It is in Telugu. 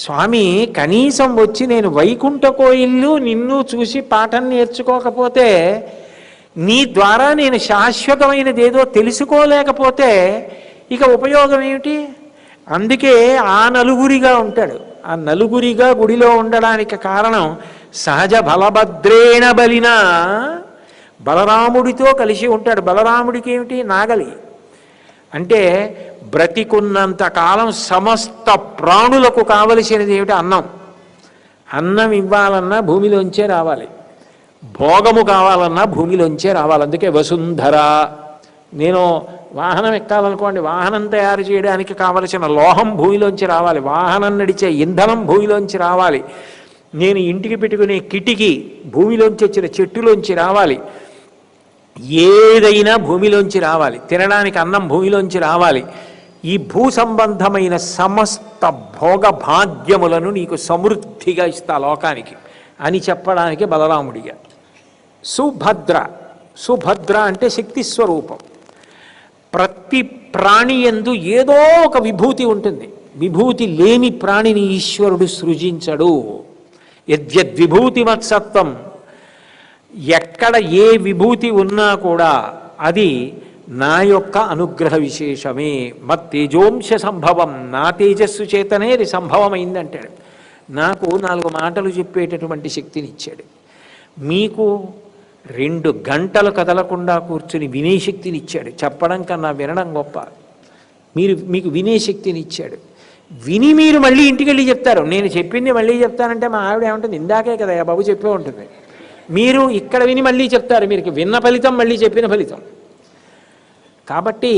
స్వామి కనీసం వచ్చి నేను వైకుంఠ కోయిల్లు నిన్ను చూసి పాఠం నేర్చుకోకపోతే, నీ ద్వారా నేను శాశ్వతమైనది ఏదో తెలుసుకోలేకపోతే ఇక ఉపయోగం ఏమిటి? అందుకే ఆ నలుగురిగా ఉంటాడు. ఆ నలుగురిగా గుడిలో ఉండడానికి కారణం సహజ బలభద్రేణ బలిన బలరాముడితో కలిసి ఉంటాడు. బలరాముడికి ఏమిటి? నాగలి. అంటే బ్రతికున్నంత కాలం సమస్త ప్రాణులకు కావలసినది ఏమిటి? అన్నం. అన్నం ఇవ్వాలన్నా భూమిలోంచే రావాలి, భోగము కావాలన్నా భూమిలోంచే రావాలి. అందుకే వసుంధర. నేను వాహనం ఎక్కాలనుకోండి, వాహనం తయారు చేయడానికి కావలసిన లోహం భూమిలోంచి రావాలి, వాహనం నడిచే ఇంధనం భూమిలోంచి రావాలి, నేను ఇంటికి పెట్టుకునే కిటికీ భూమిలోంచి వచ్చిన చెట్టులోంచి రావాలి, ఏదైనా భూమిలోంచి రావాలి, తినడానికి అన్నం భూమిలోంచి రావాలి. ఈ భూ సంబంధమైన సమస్త భోగ భాగ్యములను నీకు సమృద్ధిగా ఇస్తా లోకానికి అని చెప్పడానికి బలరాముడిగా. సుభద్ర. సుభద్ర అంటే శక్తి స్వరూపం. ప్రతి ప్రాణి యందు ఏదో ఒక విభూతి ఉంటుంది. విభూతి లేని ప్రాణిని ఈశ్వరుడు సృజించడు. యద్యద్విభూతిమత్సత్వం. ఎక్కడ ఏ విభూతి ఉన్నా కూడా అది నా యొక్క అనుగ్రహ విశేషమే. మత్తేజోంశ సంభవం. నా తేజస్సు చేతనే అది సంభవమైందంటాడు. నాకు 4 మాటలు చెప్పేటటువంటి శక్తినిచ్చాడు. మీకు 2 గంటలు కదలకుండా కూర్చుని వినే శక్తినిచ్చాడు. చెప్పడం కన్నా వినడం గొప్ప. మీకు వినే శక్తినిచ్చాడు. విని మీరు మళ్ళీ ఇంటికి వెళ్ళి చెప్తారు. నేను చెప్పింది మళ్ళీ చెప్తానంటే మా ఆవిడ ఏమంటుంది, ఇందాకే కదా బాబు చెప్పే ఉంటుంది. మీరు ఇక్కడ విని మళ్ళీ చెప్తారు. మీరు విన్న ఫలితం మళ్ళీ చెప్పిన ఫలితం. కాబట్టి